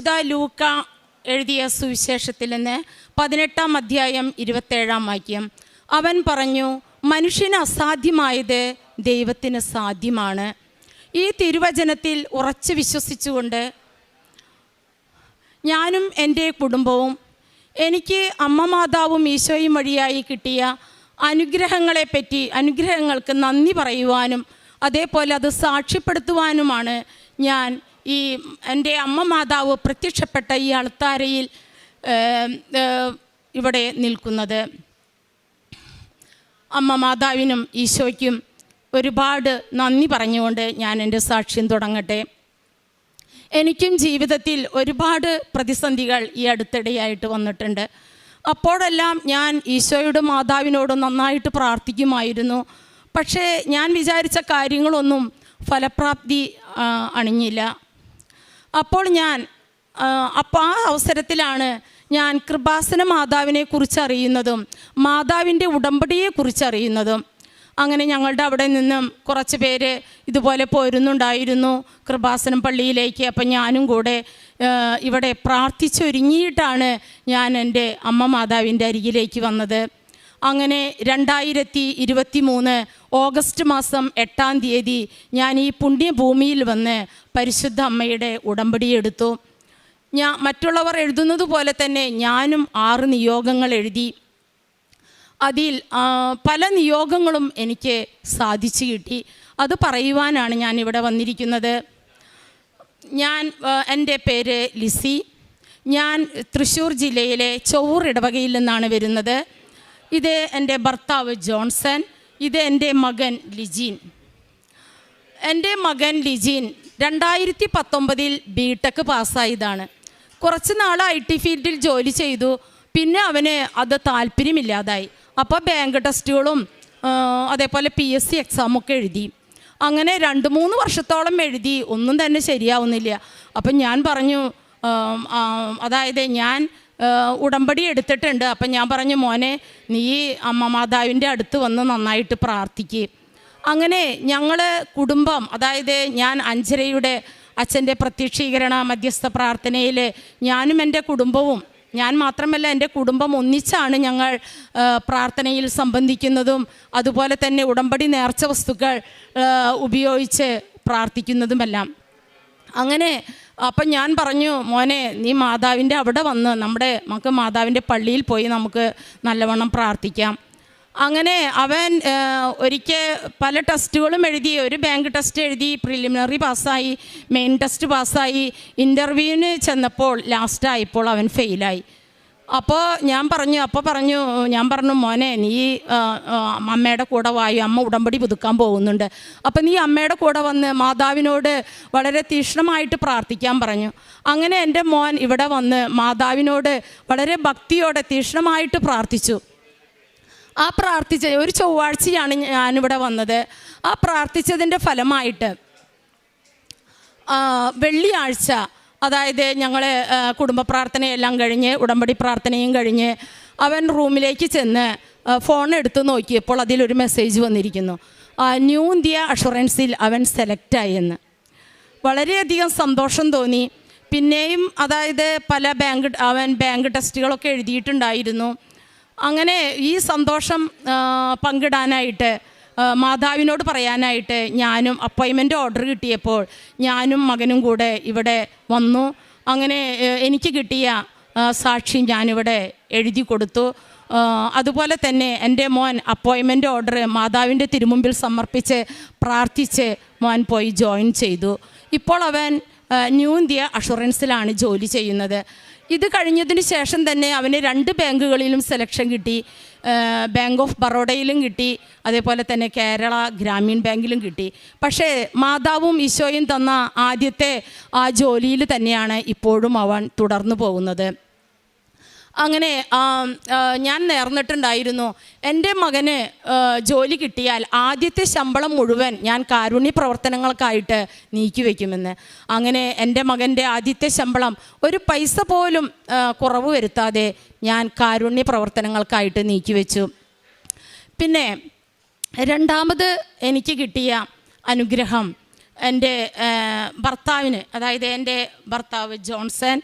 ലൂക്ക എഴുതിയ സുവിശേഷത്തിൽ നിന്ന് 18-ാം അധ്യായം 27-ാം വാക്യം. അവൻ പറഞ്ഞു, മനുഷ്യന് അസാധ്യമായത് ദൈവത്തിന് സാധ്യമാണ്. ഈ തിരുവചനത്തിൽ ഉറച്ചു വിശ്വസിച്ചുകൊണ്ട് ഞാനും എൻ്റെ കുടുംബവും എനിക്ക് അമ്മ മാതാവും ഈശോയും വഴിയായി കിട്ടിയ അനുഗ്രഹങ്ങൾക്ക് നന്ദി പറയുവാനും അതേപോലെ അത് സാക്ഷ്യപ്പെടുത്തുവാനുമാണ് ഞാൻ ഈ എൻ്റെ അമ്മ മാതാവ് പ്രത്യക്ഷപ്പെട്ട ഈ അൾത്താരയിൽ ഇവിടെ നിൽക്കുന്നത്. അമ്മ മാതാവിനും ഈശോയ്ക്കും ഒരുപാട് നന്ദി പറഞ്ഞുകൊണ്ട് ഞാൻ എൻ്റെ സാക്ഷ്യം തുടങ്ങട്ടെ. എനിക്കും ജീവിതത്തിൽ ഒരുപാട് പ്രതിസന്ധികൾ ഈ അടുത്തിടെയായിട്ട് വന്നിട്ടുണ്ട്. അപ്പോഴെല്ലാം ഞാൻ ഈശോയുടെ മാതാവിനോട് നന്നായിട്ട് പ്രാർത്ഥിക്കുമായിരുന്നു. പക്ഷേ ഞാൻ വിചാരിച്ച കാര്യങ്ങളൊന്നും ഫലപ്രാപ്തി അണിഞ്ഞില്ല. അപ്പോൾ ആ അവസരത്തിലാണ് ഞാൻ കൃപാസന മാതാവിനെക്കുറിച്ച് അറിയുന്നതും മാതാവിൻ്റെ ഉടമ്പടിയെക്കുറിച്ച് അറിയുന്നതും. അങ്ങനെ ഞങ്ങളുടെ അവിടെ നിന്നും കുറച്ച് പേര് ഇതുപോലെ പോരുന്നുണ്ടായിരുന്നു കൃപാസനം പള്ളിയിലേക്ക്. അപ്പം ഞാനും കൂടെ ഇവിടെ പ്രാർത്ഥിച്ചൊരുങ്ങിയിട്ടാണ് ഞാൻ എൻ്റെ അമ്മ മാതാവിൻ്റെ അരികിലേക്ക് വന്നത്. അങ്ങനെ 2023 ഓഗസ്റ്റ് മാസം 8-ാം തീയതി ഞാൻ ഈ പുണ്യഭൂമിയിൽ വന്ന് പരിശുദ്ധ അമ്മയുടെ ഉടമ്പടി എടുത്തു. മറ്റുള്ളവർ എഴുതുന്നത് പോലെ തന്നെ ഞാനും 6 നിയോഗങ്ങൾ എഴുതി. അതിൽ പല നിയോഗങ്ങളും എനിക്ക് സാധിച്ചു കിട്ടി. അത് പറയുവാനാണ് ഞാൻ ഇവിടെ വന്നിരിക്കുന്നത്. എൻ്റെ പേര് ലിസി. ഞാൻ തൃശ്ശൂർ ജില്ലയിലെ ചൊവ്വൂർ ഇടവകയിൽ നിന്നാണ് വരുന്നത്. ഇത് എൻ്റെ ഭർത്താവ് ജോൺസൺ. ഇത് എൻ്റെ മകൻ ലിജീൻ. എൻ്റെ മകൻ ലിജീൻ 2019 ബിടെക് പാസ്സായതാണ്. കുറച്ച് നാൾ IT ഫീൽഡിൽ ജോലി ചെയ്തു. പിന്നെ അവന് അത് താല്പര്യമില്ലാതായി. അപ്പോൾ ബാങ്ക് ടെസ്റ്റുകളും അതേപോലെ PSC എക്സാമൊക്കെ എഴുതി. അങ്ങനെ 2-3 വർഷത്തോളം എഴുതി. ഒന്നും തന്നെ ശരിയാവുന്നില്ല. അപ്പം ഞാൻ പറഞ്ഞു, അതായത് ഞാൻ ഉടമ്പടി എടുത്തിട്ടുണ്ട്. അപ്പം ഞാൻ പറഞ്ഞു, മോനെ നീ അമ്മ മാതാവിൻ്റെ അടുത്ത് വന്ന് നന്നായിട്ട് പ്രാർത്ഥിക്കുക. അങ്ങനെ ഞങ്ങൾ കുടുംബം, അതായത് ഞാൻ അഞ്ചരയുടെ അച്ഛൻ്റെ പ്രത്യക്ഷീകരണ മധ്യസ്ഥ പ്രാർത്ഥനയിൽ ഞാനും എൻ്റെ കുടുംബവും, ഞാൻ മാത്രമല്ല എൻ്റെ കുടുംബം ഒന്നിച്ചാണ് ഞങ്ങൾ പ്രാർത്ഥനയിൽ സംബന്ധിക്കുന്നതും അതുപോലെ തന്നെ ഉടമ്പടി നേർച്ച വസ്തുക്കൾ ഉപയോഗിച്ച് പ്രാർത്ഥിക്കുന്നതുമെല്ലാം. അങ്ങനെ അപ്പം ഞാൻ പറഞ്ഞു, മോനെ നീ മാതാവിൻ്റെ അവിടെ വന്ന് നമുക്ക് മാതാവിൻ്റെ പള്ളിയിൽ പോയി നമുക്ക് നല്ലവണ്ണം പ്രാർത്ഥിക്കാം. അങ്ങനെ അവൻ ഒരിക്കൽ പല ടെസ്റ്റുകളും എഴുതി. ഒരു ബാങ്ക് ടെസ്റ്റ് എഴുതി, പ്രിലിമിനറി പാസ്സായി, മെയിൻ ടെസ്റ്റ് പാസ്സായി. ഇൻ്റർവ്യൂവിന് ചെന്നപ്പോൾ ലാസ്റ്റായപ്പോൾ അവൻ ഫെയിലായി. അപ്പോൾ ഞാൻ പറഞ്ഞു മോനെ നീ അമ്മയുടെ കൂടെ വായു, അമ്മ ഉടമ്പടി പുതുക്കാൻ പോകുന്നുണ്ട്. അപ്പം നീ അമ്മയുടെ കൂടെ വന്ന് മാതാവിനോട് വളരെ തീക്ഷ്ണമായിട്ട് പ്രാർത്ഥിക്കാൻ പറഞ്ഞു. അങ്ങനെ എൻ്റെ മോൻ ഇവിടെ വന്ന് മാതാവിനോട് വളരെ ഭക്തിയോടെ തീക്ഷ്ണമായിട്ട് പ്രാർത്ഥിച്ചു. ഒരു ചൊവ്വാഴ്ചയാണ് ഞാനിവിടെ വന്നത്. ആ പ്രാർത്ഥിച്ചതിൻ്റെ ഫലമായിട്ട് വെള്ളിയാഴ്ച, അതായത് ഞങ്ങൾ കുടുംബ പ്രാർത്ഥനയെല്ലാം കഴിഞ്ഞ് ഉടമ്പടി പ്രാർത്ഥനയും കഴിഞ്ഞ് അവൻ റൂമിലേക്ക് ചെന്ന് ഫോൺ എടുത്ത് നോക്കിയപ്പോൾ അതിലൊരു മെസ്സേജ് വന്നിരിക്കുന്നു, ന്യൂ ഇന്ത്യ അഷുറൻസിൽ അവൻ സെലക്റ്റായി എന്ന്. വളരെയധികം സന്തോഷം തോന്നി. പിന്നെയും അതായത് അവൻ ബാങ്ക് ടെസ്റ്റുകളൊക്കെ എഴുതിയിട്ടുണ്ടായിരുന്നു. അങ്ങനെ ഈ സന്തോഷം പങ്കിടാനായിട്ട് മാതാവിനോട് പറയാനായിട്ട് ഞാനും അപ്പോയിൻമെൻ്റ് ഓർഡർ കിട്ടിയപ്പോൾ ഞാനും മകനും കൂടെ ഇവിടെ വന്നു. അങ്ങനെ എനിക്ക് കിട്ടിയ സാക്ഷി ഞാനിവിടെ എഴുതി കൊടുത്തു. അതുപോലെ തന്നെ എൻ്റെ മോൻ അപ്പോയിൻമെൻ്റ് ഓർഡർ മാതാവിൻ്റെ തിരുമുമ്പിൽ സമർപ്പിച്ച് പ്രാർത്ഥിച്ച് മോൻ പോയി ജോയിൻ ചെയ്തു. ഇപ്പോൾ അവൻ ന്യൂ ഇന്ത്യ അഷുറൻസിലാണ് ജോലി ചെയ്യുന്നത്. ഇത് കഴിഞ്ഞതിന് ശേഷം തന്നെ അവന് 2 ബാങ്കുകളിലും സെലക്ഷൻ കിട്ടി. ബാങ്ക് ഓഫ് ബറോഡയിലും കിട്ടി, അതേപോലെ തന്നെ കേരള ഗ്രാമീൺ ബാങ്കിലും കിട്ടി. പക്ഷേ മാതാവും ഈശോയും തന്ന ആദ്യത്തെ ആ ജോലിയിൽ തന്നെയാണ് ഇപ്പോഴും അവൻ തുടർന്നു പോകുന്നത്. അങ്ങനെ ഞാൻ നേർന്നിട്ടുണ്ടായിരുന്നു, എൻ്റെ മകന് ജോലി കിട്ടിയാൽ ആദ്യത്തെ ശമ്പളം മുഴുവൻ ഞാൻ കാരുണ്യ പ്രവർത്തനങ്ങൾക്കായിട്ട് നീക്കി വയ്ക്കുമെന്ന്. അങ്ങനെ എൻ്റെ മകൻ്റെ ആദ്യത്തെ ശമ്പളം ഒരു പൈസ പോലും കുറവ് വരുത്താതെ ഞാൻ കാരുണ്യ പ്രവർത്തനങ്ങൾക്കായിട്ട് നീക്കി വെച്ചു. പിന്നെ രണ്ടാമത് എനിക്ക് കിട്ടിയ അനുഗ്രഹം, എൻ്റെ ഭർത്താവിന്, അതായത് എൻ്റെ ഭർത്താവ് ജോൺസൺ,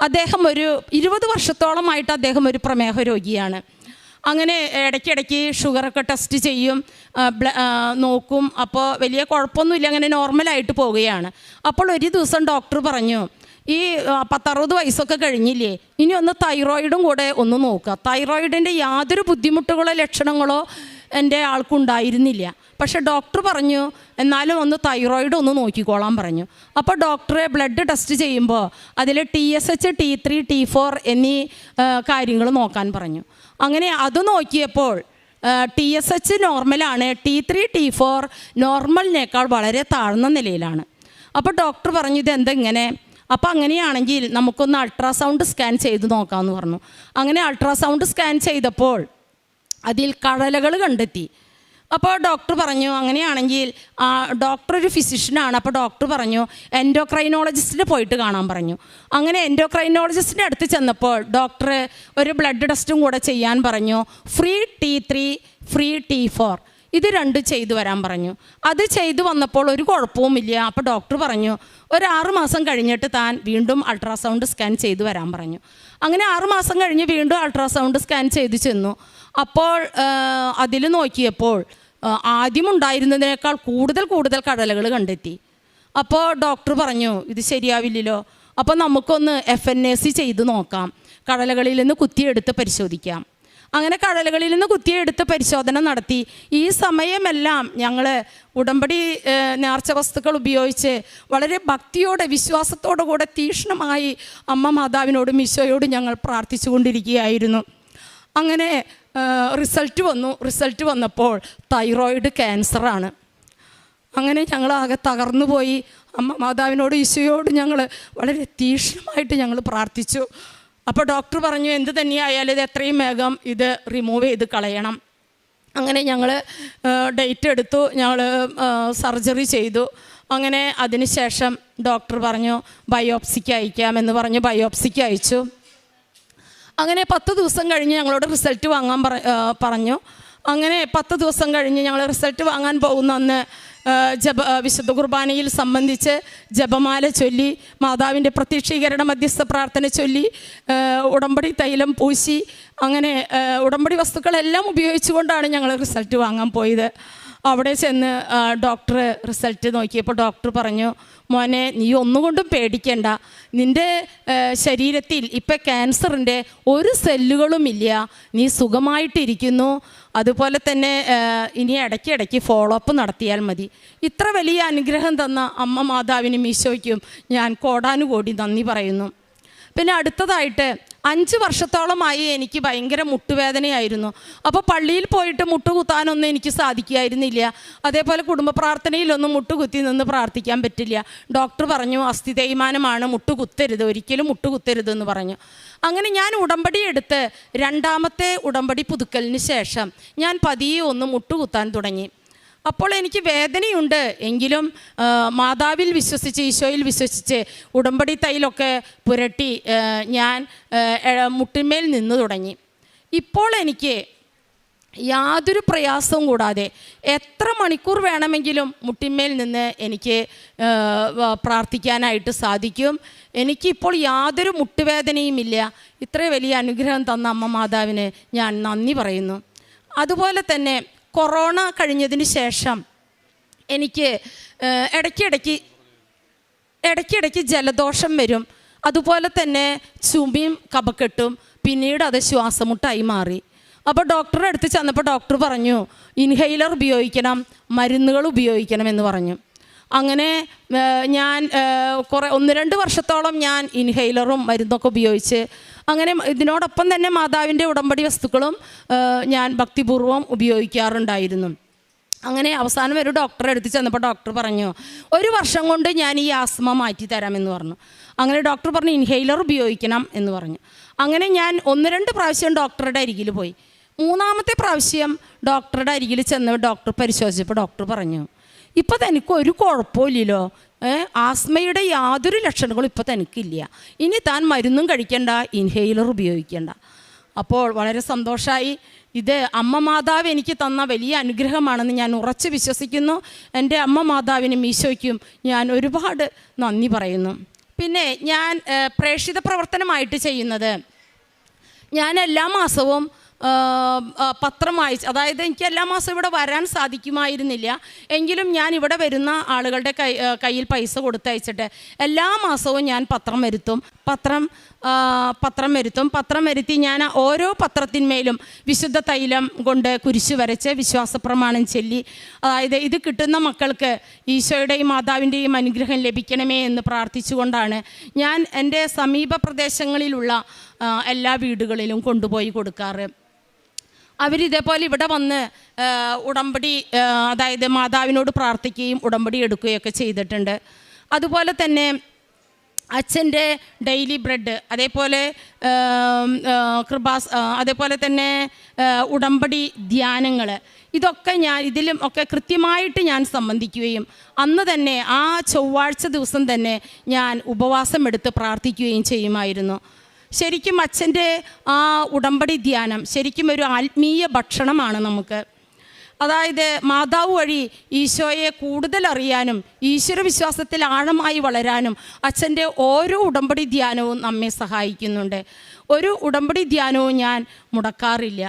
അദ്ദേഹം ഒരു 20 വർഷത്തോളമായിട്ട് അദ്ദേഹം ഒരു പ്രമേഹ രോഗിയാണ്. അങ്ങനെ ഇടയ്ക്കിടയ്ക്ക് ഷുഗറൊക്കെ ടെസ്റ്റ് ചെയ്യും, നോക്കും. അപ്പോൾ വലിയ കുഴപ്പമൊന്നുമില്ല, അങ്ങനെ നോർമലായിട്ട് പോവുകയാണ്. അപ്പോൾ ഒരു ദിവസം ഡോക്ടർ പറഞ്ഞു, ഈ 10-60 വയസ്സൊക്കെ കഴിഞ്ഞില്ലേ, ഇനി ഒന്ന് തൈറോയിഡും കൂടെ ഒന്ന് നോക്കുക. തൈറോയിഡിൻ്റെ യാതൊരു ബുദ്ധിമുട്ടുകളോ ലക്ഷണങ്ങളോ എൻ്റെ ആൾക്കുണ്ടായിരുന്നില്ല. പക്ഷേ ഡോക്ടർ പറഞ്ഞു എന്നാലും ഒന്ന് തൈറോയിഡ് ഒന്ന് നോക്കിക്കോളാൻ പറഞ്ഞു. അപ്പോൾ ഡോക്ടറെ ബ്ലഡ് ടെസ്റ്റ് ചെയ്യുമ്പോൾ അതിൽ TSH, T3, T4 എന്നീ കാര്യങ്ങൾ നോക്കാൻ പറഞ്ഞു. അങ്ങനെ അത് നോക്കിയപ്പോൾ TSH നോർമലാണ്, T3, T4 നോർമലിനേക്കാൾ വളരെ താഴ്ന്ന നിലയിലാണ്. അപ്പോൾ ഡോക്ടർ പറഞ്ഞു ഇതെന്തെങ്ങനെ? അപ്പോൾ അങ്ങനെയാണെങ്കിൽ നമുക്കൊന്ന് അൾട്രാസൗണ്ട് സ്കാൻ ചെയ്ത് നോക്കാമെന്ന് പറഞ്ഞു. അങ്ങനെ അൾട്രാസൗണ്ട് സ്കാൻ ചെയ്തപ്പോൾ അതിൽ കഴലകൾ കണ്ടെത്തി. അപ്പോൾ ഡോക്ടർ പറഞ്ഞു അങ്ങനെയാണെങ്കിൽ ഡോക്ടർ ഒരു ഫിസിഷ്യനാണ്. അപ്പോൾ ഡോക്ടർ പറഞ്ഞു എൻഡോക്രൈനോളജിസ്റ്റിനെ പോയിട്ട് കാണാൻ പറഞ്ഞു. അങ്ങനെ എൻഡോക്രൈനോളജിസ്റ്റിൻ്റെ അടുത്ത് ചെന്നപ്പോൾ ഡോക്ടർ ഒരു ബ്ലഡ് ടെസ്റ്റും കൂടെ ചെയ്യാൻ പറഞ്ഞു. ഫ്രീ T3, ഫ്രീ T4 ഇത് രണ്ടും ചെയ്തു വരാൻ പറഞ്ഞു. അത് ചെയ്തു വന്നപ്പോൾ ഒരു കുഴപ്പവുമില്ല. അപ്പോൾ ഡോക്ടർ പറഞ്ഞു ഒരു 6 മാസം കഴിഞ്ഞിട്ട് താൻ വീണ്ടും അൾട്രാസൗണ്ട് സ്കാൻ ചെയ്തു വരാൻ പറഞ്ഞു. അങ്ങനെ 6 മാസം കഴിഞ്ഞ് വീണ്ടും അൾട്രാസൗണ്ട് സ്കാൻ ചെയ്ത് ചെന്നു. അപ്പോൾ അതിൽ നോക്കിയപ്പോൾ ആദ്യം ഉണ്ടായിരുന്നതിനേക്കാൾ കൂടുതൽ കടലകൾ കണ്ടെത്തി. അപ്പോൾ ഡോക്ടർ പറഞ്ഞു ഇത് ശരിയാവില്ലല്ലോ, അപ്പോൾ നമുക്കൊന്ന് FNAC ചെയ്ത് നോക്കാം, കടലകളിൽ നിന്ന് കുത്തിയെടുത്ത് പരിശോധിക്കാം. അങ്ങനെ കടലകളിൽ നിന്ന് കുത്തിയെടുത്ത് പരിശോധന നടത്തി. ഈ സമയമെല്ലാം ഞങ്ങൾ ഉടമ്പടി നേർച്ച വസ്തുക്കൾ ഉപയോഗിച്ച് വളരെ ഭക്തിയോടെ വിശ്വാസത്തോടു കൂടെ തീക്ഷ്ണമായി അമ്മ മാതാവിനോടും ഈശോയോടും ഞങ്ങൾ പ്രാർത്ഥിച്ചു കൊണ്ടിരിക്കുകയായിരുന്നു. അങ്ങനെ റിസൾട്ട് വന്നപ്പോൾ തൈറോയിഡ് ക്യാൻസറാണ്. അങ്ങനെ ഞങ്ങളാകെ തകർന്നു പോയി. അമ്മ മാതാവിനോട് ഈശോയോട് ഞങ്ങൾ വളരെ തീക്ഷ്ണമായിട്ട് ഞങ്ങൾ പ്രാർത്ഥിച്ചു. അപ്പോൾ ഡോക്ടർ പറഞ്ഞു എന്ത് തന്നെയായാലും ഇത് എത്രയും വേഗം ഇത് റിമൂവ് ചെയ്ത് കളയണം. അങ്ങനെ ഞങ്ങൾ ഡേറ്റ് എടുത്തു, ഞങ്ങൾ സർജറി ചെയ്തു. അങ്ങനെ അതിന് ശേഷം ഡോക്ടർ പറഞ്ഞു ബയോപ്സിക്ക് അയക്കാമെന്ന് പറഞ്ഞ് ബയോപ്സിക്ക് അയച്ചു. അങ്ങനെ 10 ദിവസം കഴിഞ്ഞ് ഞങ്ങളോട് റിസൾട്ട് വാങ്ങാൻ പറഞ്ഞു. അങ്ങനെ 10 ദിവസം കഴിഞ്ഞ് ഞങ്ങൾ റിസൾട്ട് വാങ്ങാൻ പോകുന്ന അന്ന് വിശുദ്ധ കുർബാനയിൽ സംബന്ധിച്ച് ജപമാല ചൊല്ലി, മാതാവിൻ്റെ പ്രത്യക്ഷീകരണ മധ്യസ്ഥ പ്രാർത്ഥന ചൊല്ലി, ഉടമ്പടി തൈലം പൂശി, അങ്ങനെ ഉടമ്പടി വസ്തുക്കളെല്ലാം ഉപയോഗിച്ചുകൊണ്ടാണ് ഞങ്ങൾ റിസൾട്ട് വാങ്ങാൻ പോയത്. അവിടെ ചെന്ന് ഡോക്ടർ റിസൾട്ട് നോക്കിയപ്പോൾ ഡോക്ടർ പറഞ്ഞു മോനെ നീ ഒന്നുകൊണ്ടും പേടിക്കേണ്ട, നിൻ്റെ ശരീരത്തിൽ ഇപ്പം ക്യാൻസറിൻ്റെ ഒരു സെല്ലുകളുമില്ല, നീ സുഖമായിട്ടിരിക്കുന്നു. അതുപോലെ തന്നെ ഇനി ഇടയ്ക്കിടയ്ക്ക് ഫോളോ അപ്പ് നടത്തിയാൽ മതി. ഇത്ര വലിയ അനുഗ്രഹം തന്ന അമ്മ മാതാവിനും ഈശോയ്ക്കും ഞാൻ കോടാനുകോടി നന്ദി പറയുന്നു. പിന്നെ അടുത്തതായിട്ട് 5 വർഷത്തോളമായി എനിക്ക് ഭയങ്കര മുട്ടുവേദനയായിരുന്നു. അപ്പോൾ പള്ളിയിൽ പോയിട്ട് മുട്ടുകുത്താനൊന്നും എനിക്ക് സാധിക്കുമായിരുന്നില്ല. അതേപോലെ കുടുംബ പ്രാർത്ഥനയിലൊന്നും മുട്ടുകുത്തി നിന്ന് പ്രാർത്ഥിക്കാൻ പറ്റില്ല. ഡോക്ടർ പറഞ്ഞു അസ്ഥി തേയ്മാനമാണ്, മുട്ടുകുത്തരുത്, ഒരിക്കലും മുട്ടുകുത്തരുതെന്ന് പറഞ്ഞു. അങ്ങനെ ഞാൻ ഉടമ്പടി എടുത്ത് 2ാമത്തെ ഉടമ്പടി പുതുക്കലിന് ശേഷം ഞാൻ പതിയെ ഒന്ന് മുട്ടുകുത്താൻ തുടങ്ങി. അപ്പോൾ എനിക്ക് വേദനയുണ്ട്, എങ്കിലും മാതാവിൽ വിശ്വസിച്ച് ഈശോയിൽ വിശ്വസിച്ച് ഉടമ്പടി തൈലൊക്കെ പുരട്ടി ഞാൻ മുട്ടിന്മേൽ നിന്ന് തുടങ്ങി. ഇപ്പോൾ എനിക്ക് യാതൊരു പ്രയാസവും കൂടാതെ എത്ര മണിക്കൂർ വേണമെങ്കിലും മുട്ടിന്മേൽ നിന്ന് എനിക്ക് പ്രാർത്ഥിക്കാനായിട്ട് സാധിക്കും. എനിക്കിപ്പോൾ യാതൊരു മുട്ടുവേദനയുമില്ല. ഇത്ര വലിയ അനുഗ്രഹം തന്ന അമ്മ മാതാവിന് ഞാൻ നന്ദി പറയുന്നു. അതുപോലെ തന്നെ കൊറോണ കഴിഞ്ഞതിന് ശേഷം എനിക്ക് ഇടയ്ക്കിടയ്ക്ക് ജലദോഷം വരും. അതുപോലെ തന്നെ ചുമയും കഫക്കെട്ടും, പിന്നീട് അത് ശ്വാസമുട്ടായി മാറി. അപ്പോൾ ഡോക്ടറുടെ അടുത്ത് ചെന്നപ്പോൾ ഡോക്ടർ പറഞ്ഞു ഇൻഹെയിലർ ഉപയോഗിക്കണം, മരുന്നുകൾ ഉപയോഗിക്കണം എന്ന് പറഞ്ഞു. അങ്ങനെ ഞാൻ 1-2 വർഷത്തോളം ഞാൻ ഇൻഹെയിലറും മരുന്നൊക്കെ ഉപയോഗിച്ച്, അങ്ങനെ ഇതിനോടൊപ്പം തന്നെ മാതാവിൻ്റെ ഉടമ്പടി വസ്തുക്കളും ഞാൻ ഭക്തിപൂർവ്വം ഉപയോഗിക്കാറുണ്ടായിരുന്നു. അങ്ങനെ അവസാനം ഒരു ഡോക്ടറെ അടുത്ത് ചെന്നപ്പോൾ ഡോക്ടർ പറഞ്ഞു 1 വർഷം കൊണ്ട് ഞാൻ ഈ ആസ്മ മാറ്റി തരാമെന്ന് പറഞ്ഞു. അങ്ങനെ ഡോക്ടർ പറഞ്ഞു ഇൻഹെയിലർ ഉപയോഗിക്കണം എന്ന് പറഞ്ഞു. അങ്ങനെ ഞാൻ 1-2 പ്രാവശ്യം ഡോക്ടറുടെ അരികിൽ പോയി. 3ാമത്തെ പ്രാവശ്യം ഡോക്ടറുടെ അരികിൽ ചെന്ന് ഡോക്ടർ പരിശോധിച്ചപ്പോൾ ഡോക്ടർ പറഞ്ഞു ഇപ്പോൾ തനിക്ക് ഒരു കുഴപ്പമില്ലല്ലോ, ആസ്മയുടെ യാതൊരു ലക്ഷണങ്ങളും ഇപ്പോൾ തനിക്കില്ല, ഇനി താൻ മരുന്നും കഴിക്കണ്ട, ഇൻഹെയിലർ ഉപയോഗിക്കേണ്ട. അപ്പോൾ വളരെ സന്തോഷമായി. ഇത് അമ്മ മാതാവ് എനിക്ക് തന്ന വലിയ അനുഗ്രഹമാണെന്ന് ഞാൻ ഉറച്ചു വിശ്വസിക്കുന്നു. എൻ്റെ അമ്മ മാതാവിനും ഈശോയ്ക്കും ഞാൻ ഒരുപാട് നന്ദി പറയുന്നു. പിന്നെ ഞാൻ പ്രേക്ഷിത പ്രവർത്തനമായിട്ട് ചെയ്യുന്നത്, ഞാൻ എല്ലാ മാസവും പത്രം വായിച്ച്, അതായത് എനിക്ക് എല്ലാ മാസവും ഇവിടെ വരാൻ സാധിക്കുമായിരുന്നില്ല, എങ്കിലും ഞാൻ ഇവിടെ വരുന്ന ആളുകളുടെ കയ്യിൽ പൈസ കൊടുത്തയച്ചിട്ട് എല്ലാ മാസവും ഞാൻ പത്രം വരുത്തും. പത്രം വരുത്തി ഞാൻ ഓരോ പത്രത്തിന്മേലും വിശുദ്ധ തൈലം കൊണ്ട് കുരിശ് വരച്ച് വിശ്വാസപ്രമാണം ചൊല്ലി, അതായത് ഇത് കിട്ടുന്ന മക്കൾക്ക് ഈശോയുടെയും മാതാവിൻ്റെയും അനുഗ്രഹം ലഭിക്കണമേ എന്ന് പ്രാർത്ഥിച്ചുകൊണ്ടാണ് ഞാൻ എൻ്റെ സമീപ പ്രദേശങ്ങളിലുള്ള എല്ലാ വീടുകളിലും കൊണ്ടുപോയി കൊടുക്കാറ്. അവരിതേപോലെ ഇവിടെ വന്ന് ഉടമ്പടി, അതായത് മാതാവിനോട് പ്രാർത്ഥിക്കുകയും ഉടമ്പടി എടുക്കുകയൊക്കെ ചെയ്തിട്ടുണ്ട്. അതുപോലെ തന്നെ അച്ഛൻ്റെ ഡെയിലി ബ്രെഡ്, അതേപോലെ അതേപോലെ തന്നെ ഉടമ്പടി ധ്യാനങ്ങൾ, ഇതൊക്കെ ഇതിലും ഒക്കെ കൃത്യമായിട്ട് ഞാൻ സംബന്ധിക്കുകയും അന്ന് തന്നെ ആ ചൊവ്വാഴ്ച ദിവസം തന്നെ ഞാൻ ഉപവാസം എടുത്ത് പ്രാർത്ഥിക്കുകയും ചെയ്യുമായിരുന്നു. ശരിക്കും അച്ഛൻ്റെ ആ ഉടമ്പടി ധ്യാനം ശരിക്കും ഒരു ആത്മീയ ഭക്ഷണമാണ് നമുക്ക്. അതായത് മാതാവ് വഴി ഈശോയെ കൂടുതൽ അറിയാനും ഈശ്വര വിശ്വാസത്തിൽ ആഴമായി വളരാനും അച്ഛൻ്റെ ഓരോ ഉടമ്പടി ധ്യാനവും നമ്മെ സഹായിക്കുന്നുണ്ട്. ഒരു ഉടമ്പടി ധ്യാനവും ഞാൻ മുടക്കാറില്ല.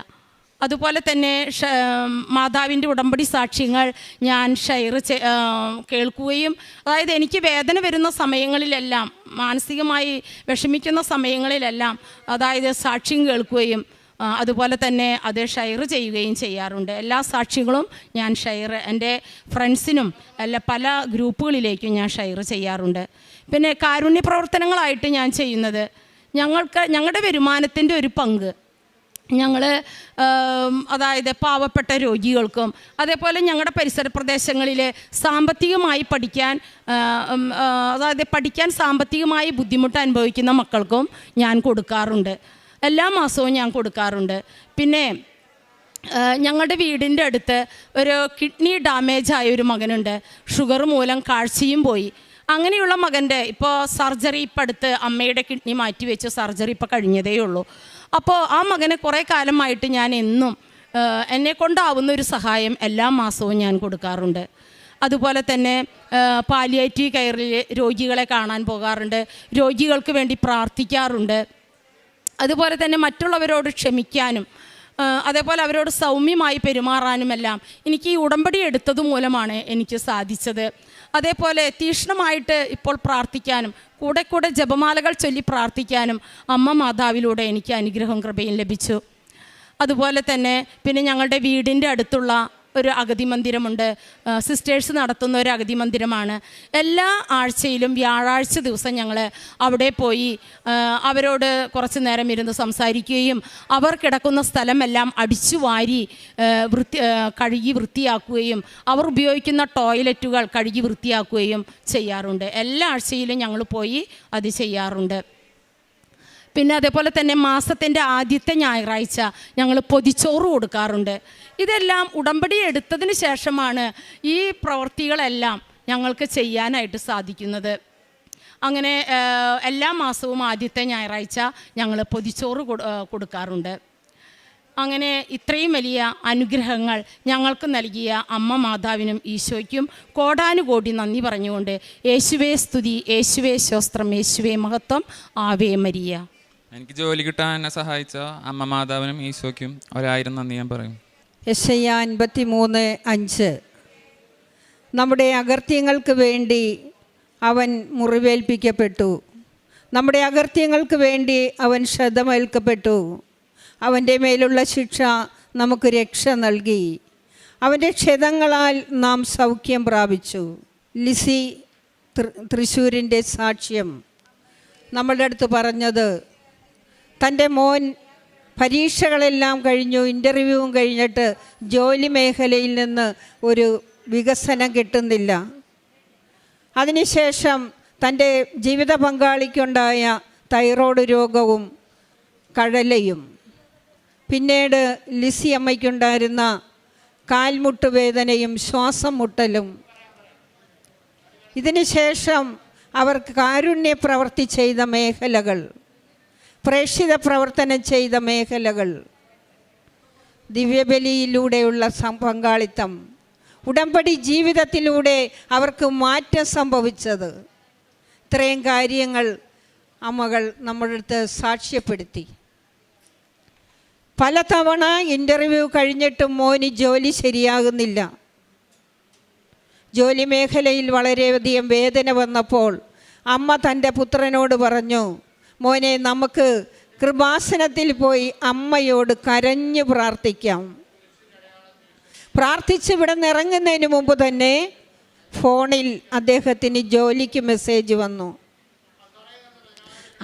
അതുപോലെ തന്നെ മാതാവിൻ്റെ ഉടമ്പടി സാക്ഷ്യങ്ങൾ ഞാൻ കേൾക്കുകയും, അതായത് എനിക്ക് വേദന വരുന്ന സമയങ്ങളിലെല്ലാം, മാനസികമായി വിഷമിക്കുന്ന സമയങ്ങളിലെല്ലാം, അതായത് സാക്ഷ്യം കേൾക്കുകയും അതുപോലെ തന്നെ അത് ഷെയർ ചെയ്യുകയും ചെയ്യാറുണ്ട്. എല്ലാ സാക്ഷ്യങ്ങളും ഞാൻ എൻ്റെ ഫ്രണ്ട്സിനും പല ഗ്രൂപ്പുകളിലേക്കും ഞാൻ ഷെയർ ചെയ്യാറുണ്ട്. പിന്നെ കാരുണ്യ പ്രവർത്തനങ്ങളായിട്ട് ഞാൻ ചെയ്യുന്നത്, ഞങ്ങളുടെ വരുമാനത്തിൻ്റെ ഒരു പങ്ക് ഞങ്ങൾ, അതായത് പാവപ്പെട്ട രോഗികൾക്കും അതേപോലെ ഞങ്ങളുടെ പരിസര പ്രദേശങ്ങളിൽ സാമ്പത്തികമായി പഠിക്കാൻ സാമ്പത്തികമായി ബുദ്ധിമുട്ട് അനുഭവിക്കുന്ന മക്കൾക്കും ഞാൻ കൊടുക്കാറുണ്ട്. എല്ലാ മാസവും ഞാൻ കൊടുക്കാറുണ്ട്. പിന്നെ ഞങ്ങളുടെ വീടിൻ്റെ അടുത്ത് ഒരു കിഡ്നി ഡാമേജ് ആയ ഒരു മകനുണ്ട്. ഷുഗർ മൂലം കാഴ്ചയും പോയി. അങ്ങനെയുള്ള മകൻ്റെ ഇപ്പോൾ സർജറി, ഇപ്പം അടുത്ത് അമ്മയുടെ കിഡ്നി മാറ്റിവെച്ച് സർജറി ഇപ്പോൾ കഴിഞ്ഞതേ ഉള്ളൂ. അപ്പോൾ ആ മകനെ കുറേ കാലമായിട്ട് ഞാൻ എന്നും എന്നെക്കൊണ്ടാവുന്ന ഒരു സഹായം എല്ലാ മാസവും ഞാൻ കൊടുക്കാറുണ്ട്. അതുപോലെ തന്നെ പാലിയേറ്റീവ് കെയറിൽ രോഗികളെ കാണാൻ പോകാറുണ്ട്, രോഗികൾക്ക് വേണ്ടി പ്രാർത്ഥിക്കാറുണ്ട്. അതുപോലെ തന്നെ മറ്റുള്ളവരോട് ക്ഷമിക്കാനും അതേപോലെ അവരോട് സൗമ്യമായി പെരുമാറാനുമെല്ലാം എനിക്ക് ഈ ഉടമ്പടി എടുത്തത് മൂലമാണ് എനിക്ക് സാധിച്ചത്. അതേപോലെ തീക്ഷ്ണമായിട്ട് ഇപ്പോൾ പ്രാർത്ഥിക്കാനും കൂടെ ജപമാലകൾ ചൊല്ലി പ്രാർത്ഥിക്കാനും അമ്മ മാതാവിലൂടെ എനിക്ക് അനുഗ്രഹവും കൃപയും ലഭിച്ചു. അതുപോലെ തന്നെ പിന്നെ ഞങ്ങളുടെ വീടിൻ്റെ അടുത്തുള്ള ഒരു അഗതി മന്ദിരമുണ്ട്. സിസ്റ്റേഴ്സ് നടത്തുന്ന ഒരു അഗതി മന്ദിരമാണ്. എല്ലാ ആഴ്ചയിലും വ്യാഴാഴ്ച ദിവസം ഞങ്ങൾ അവിടെ പോയി അവരോട് കുറച്ച് നേരം ഇരുന്ന് സംസാരിക്കുകയും അവർ കിടക്കുന്ന സ്ഥലമെല്ലാം അടിച്ചു വാരി കഴുകി വൃത്തിയാക്കുകയും അവർ ഉപയോഗിക്കുന്ന ടോയ്ലറ്റുകൾ കഴുകി വൃത്തിയാക്കുകയും ചെയ്യാറുണ്ട്. എല്ലാ ആഴ്ചയിലും ഞങ്ങൾ പോയി അത് ചെയ്യാറുണ്ട്. പിന്നെ അതേപോലെ തന്നെ മാസത്തിൻ്റെ ആദ്യത്തെ ഞായറാഴ്ച ഞങ്ങൾ പൊതിച്ചോറ് കൊടുക്കാറുണ്ട്. ഇതെല്ലാം ഉടമ്പടി എടുത്തതിന് ശേഷമാണ് ഈ പ്രവൃത്തികളെല്ലാം ഞങ്ങൾക്ക് ചെയ്യാനായിട്ട് സാധിക്കുന്നത്. അങ്ങനെ എല്ലാ മാസവും ആദ്യത്തെ ഞായറാഴ്ച ഞങ്ങൾ പൊതിച്ചോറ് കൊടുക്കാറുണ്ട്. അങ്ങനെ ഇത്രയും വലിയ അനുഗ്രഹങ്ങൾ ഞങ്ങൾക്ക് നൽകിയ അമ്മ മാതാവിനും ഈശോയ്ക്കും കോടാനുകോടി നന്ദി പറഞ്ഞുകൊണ്ട് യേശുവേ സ്തുതി, യേശുവേ സ്തോത്രം, യേശുവേ മഹത്വം, ആവേ മരിയ. എനിക്ക് ജോലി കിട്ടാൻ എന്നെ സഹായിച്ച അമ്മ മാതാവിനും ഈശോയ്ക്കും 1000 നന്ദി ഞാൻ പറയും. യെശയ്യാ 53:5 നമ്മുടെ അകൃത്യങ്ങൾക്ക് വേണ്ടി അവൻ മുറിവേൽപ്പിക്കപ്പെട്ടു, നമ്മുടെ അകൃത്യങ്ങൾക്ക് വേണ്ടി അവൻ ക്ഷതമേൽക്കപ്പെട്ടു, അവൻ്റെ മേലുള്ള ശിക്ഷ നമുക്ക് രക്ഷ നൽകി, അവൻ്റെ ക്ഷതങ്ങളാൽ നാം സൗഖ്യം പ്രാപിച്ചു. ലിസി തൃശ്ശൂരിൻ്റെ സാക്ഷ്യം നമ്മളുടെ അടുത്ത് പറഞ്ഞത്, തൻ്റെ മോൻ പരീക്ഷകളെല്ലാം കഴിഞ്ഞു, ഇൻ്റർവ്യൂവും കഴിഞ്ഞിട്ട് ജോലി മേഖലയിൽ നിന്ന് ഒരു വികസനം കിട്ടുന്നില്ല. അതിനുശേഷം തൻ്റെ ജീവിത പങ്കാളിക്കുണ്ടായ തൈറോയ്ഡ് രോഗവും കഴലയും, പിന്നീട് ലിസി അമ്മയ്ക്കുണ്ടായിരുന്ന കാൽമുട്ട് വേദനയും ശ്വാസം മുട്ടലും, ഇതിനുശേഷം അവർക്ക് കാരുണ്യ പ്രവൃത്തി ചെയ്ത മേഖലകൾ, പ്രേക്ഷിത പ്രവർത്തനം ചെയ്ത മേഖലകൾ, ദിവ്യബലിയിലൂടെയുള്ള പങ്കാളിത്തം, ഉടമ്പടി ജീവിതത്തിലൂടെ അവർക്ക് മാറ്റം സംഭവിച്ചത്, ഇത്രയും കാര്യങ്ങൾ അമ്മകൾ നമ്മുടെ അടുത്ത് സാക്ഷ്യപ്പെടുത്തി. പലതവണ ഇൻ്റർവ്യൂ കഴിഞ്ഞിട്ടും മോന് ജോലി ശരിയാകുന്നില്ല. ജോലി മേഖലയിൽ വളരെയധികം വേദന വന്നപ്പോൾ അമ്മ തൻ്റെ പുത്രനോട് പറഞ്ഞു, മോനെ നമുക്ക് കൃപാസനത്തിൽ പോയി അമ്മയോട് കരഞ്ഞു പ്രാർത്ഥിക്കാം. പ്രാർത്ഥിച്ച് ഇവിടെ നിന്ന് ഇറങ്ങുന്നതിന് മുമ്പ് തന്നെ ഫോണിൽ അദ്ദേഹത്തിന് ജോലിക്ക് മെസ്സേജ് വന്നു.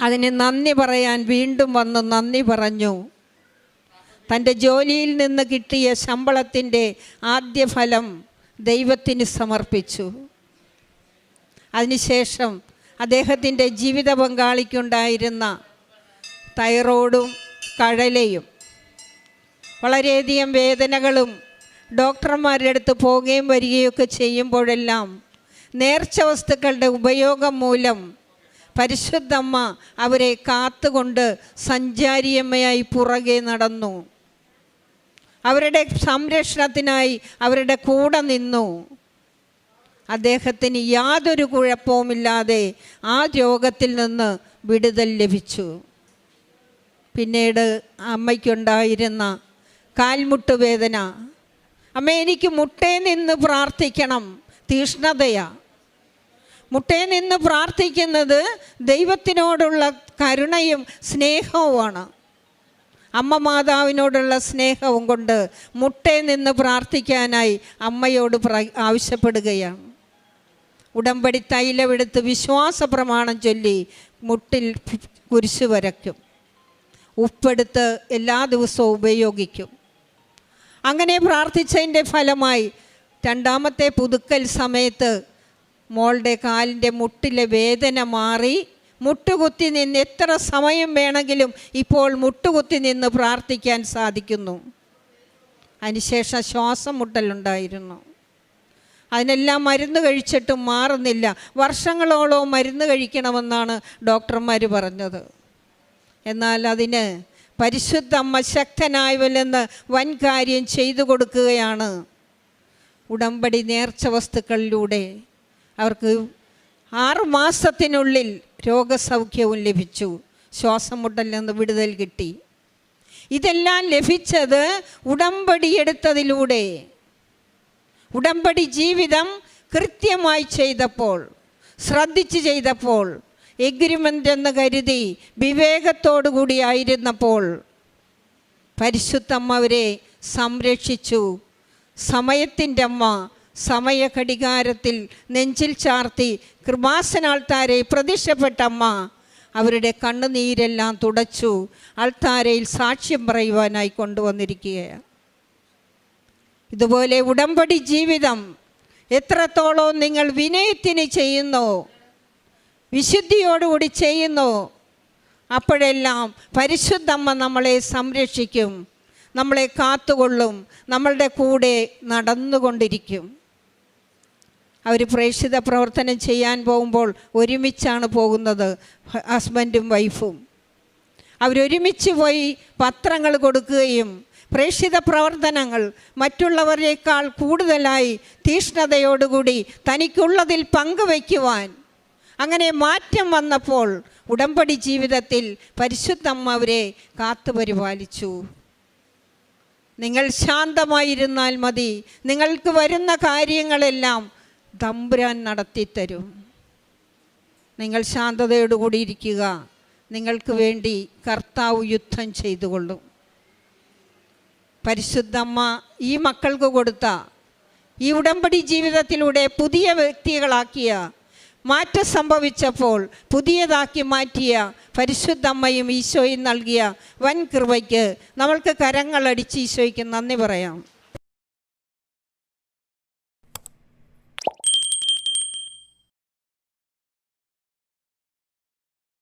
അതിന് നന്ദി പറയാൻ വീണ്ടും വന്ന് നന്ദി പറഞ്ഞു. തൻ്റെ ജോലിയിൽ നിന്ന് കിട്ടിയ ശമ്പളത്തിൻ്റെ ആദ്യ ഫലം ദൈവത്തിന് സമർപ്പിച്ചു. അതിനുശേഷം അദ്ദേഹത്തിൻ്റെ ജീവിത പങ്കാളിക്കുണ്ടായിരുന്ന തൈറോയ്ഡും കഴലയും വളരെയധികം വേദനകളും ഡോക്ടർമാരുടെ അടുത്ത് പോവുകയും വരികയൊക്കെ ചെയ്യുമ്പോഴെല്ലാം നേർച്ച വസ്തുക്കളുടെ ഉപയോഗം മൂലം പരിശുദ്ധമ്മ അവരെ കാത്തുകൊണ്ട് സഞ്ചാരിയമ്മയായി പുറകെ നടന്നു. അവരുടെ സംരക്ഷണത്തിനായി അവരുടെ കൂടെ നിന്നു. അദ്ദേഹത്തിന് യാതൊരു കുഴപ്പവുമില്ലാതെ ആ രോഗത്തിൽ നിന്ന് വിടുതൽ ലഭിച്ചു. പിന്നീട് അമ്മയ്ക്കുണ്ടായിരുന്ന കാൽമുട്ട് വേദന, അമ്മ എനിക്ക് മുട്ടേ നിന്ന് പ്രാർത്ഥിക്കണം, തീഷ്ണതയാ. മുട്ടേ നിന്ന് പ്രാർത്ഥിക്കുന്നത് ദൈവത്തിനോടുള്ള കരുണയും സ്നേഹവുമാണ്. അമ്മ മാതാവിനോടുള്ള സ്നേഹവും കൊണ്ട് മുട്ടേ നിന്ന് പ്രാർത്ഥിക്കാനായി അമ്മയോട് ആവശ്യപ്പെടുകയാണ്. ഉടമ്പടി തൈലമെടുത്ത് വിശ്വാസ പ്രമാണം ചൊല്ലി മുട്ടിൽ കുരിശ് വരയ്ക്കും. ഉപ്പെടുത്ത് എല്ലാ ദിവസവും ഉപയോഗിക്കും. അങ്ങനെ പ്രാർത്ഥിച്ചതിൻ്റെ ഫലമായി രണ്ടാമത്തെ പുതുക്കൽ സമയത്ത് മോളുടെ കാലിൻ്റെ മുട്ടിലെ വേദന മാറി. മുട്ടുകുത്തി നിന്ന് എത്ര സമയം വേണമെങ്കിലും ഇപ്പോൾ മുട്ടുകുത്തി നിന്ന് പ്രാർത്ഥിക്കാൻ സാധിക്കുന്നു. അതിനുശേഷം ശ്വാസം മുട്ടലുണ്ടായിരുന്നു. അതിനെല്ലാം മരുന്ന് കഴിച്ചിട്ടും മാറുന്നില്ല. വർഷങ്ങളോളം മരുന്ന് കഴിക്കണമെന്നാണ് ഡോക്ടർമാർ പറഞ്ഞത്. എന്നാൽ അതിന് പരിശുദ്ധ അമ്മ ശക്തനായവലെന്ന് വൻ കാര്യം ചെയ്തു കൊടുക്കുകയാണ്. ഉടമ്പടി നേർച്ച വസ്തുക്കളിലൂടെ അവർക്ക് 6 മാസത്തിനുള്ളിൽ രോഗസൗഖ്യവും ലഭിച്ചു. ശ്വാസം മുട്ടലിൽ നിന്ന് വിടുതൽ കിട്ടി. ഇതെല്ലാം ലഭിച്ചത് ഉടമ്പടി എടുത്തതിലൂടെ. ഉടമ്പടി ജീവിതം കൃത്യമായി ചെയ്തപ്പോൾ, ശ്രദ്ധിച്ച് ചെയ്തപ്പോൾ, എഗ്രിമെൻ്റ് എന്ന് കരുതി വിവേകത്തോടു കൂടി ആയിരുന്നപ്പോൾ പരിശുദ്ധമ്മ അവരെ സംരക്ഷിച്ചു. സമയത്തിൻ്റെ അമ്മ സമയ ഘടികാരത്തിൽ നെഞ്ചിൽ ചാർത്തി കൃപാസനാൾത്താരെ പ്രത്യക്ഷപ്പെട്ട അമ്മ അവരുടെ കണ്ണുനീരെല്ലാം തുടച്ചു അൾത്താരയിൽ സാക്ഷ്യം പറയുവാനായി കൊണ്ടുവന്നിരിക്കുകയാണ്. ഇതുപോലെ ഉടമ്പടി ജീവിതം എത്രത്തോളം നിങ്ങൾ വിനയത്തിന് ചെയ്യുന്നോ, വിശുദ്ധിയോടുകൂടി ചെയ്യുന്നോ, അപ്പോഴെല്ലാം പരിശുദ്ധമ്മ നമ്മളെ സംരക്ഷിക്കും, നമ്മളെ കാത്തുകൊള്ളും, നമ്മളുടെ കൂടെ നടന്നുകൊണ്ടിരിക്കും. അവർ പ്രേക്ഷിത പ്രവർത്തനം ചെയ്യാൻ പോകുമ്പോൾ ഒരുമിച്ചാണ് പോകുന്നത്, ഹസ്ബൻഡും വൈഫും. അവരൊരുമിച്ച് പോയി പത്രങ്ങൾ കൊടുക്കുകയും പ്രേക്ഷിത പ്രവർത്തനങ്ങൾ മറ്റുള്ളവരേക്കാൾ കൂടുതലായി തീഷ്ണതയോടുകൂടി തനിക്കുള്ളതിൽ പങ്കുവയ്ക്കുവാൻ അങ്ങനെ മാറ്റം വന്നപ്പോൾ ഉടമ്പടി ജീവിതത്തിൽ പരിശുദ്ധമ്മ അവരെ കാത്തുപരിപാലിച്ചു. നിങ്ങൾ ശാന്തമായിരുന്നാൽ മതി, നിങ്ങൾക്ക് വരുന്ന കാര്യങ്ങളെല്ലാം തമ്പുരാൻ നടത്തിത്തരും. നിങ്ങൾ ശാന്തതയോടുകൂടി ഇരിക്കുക, നിങ്ങൾക്ക് വേണ്ടി കർത്താവ് യുദ്ധം ചെയ്തുകൊള്ളും. പരിശുദ്ധമ്മ ഈ മക്കൾക്ക് കൊടുത്ത ഈ ഉടമ്പടി ജീവിതത്തിലൂടെ പുതിയ വ്യക്തികളാക്കിയ, മാറ്റം സംഭവിച്ചപ്പോൾ പുതിയതാക്കി മാറ്റിയ പരിശുദ്ധമ്മയും ഈശോയും നൽകിയ വൻ കൃപയ്ക്ക് നമ്മൾക്ക് കരങ്ങളടിച്ച് ഈശോയ്ക്ക് നന്ദി പറയാം.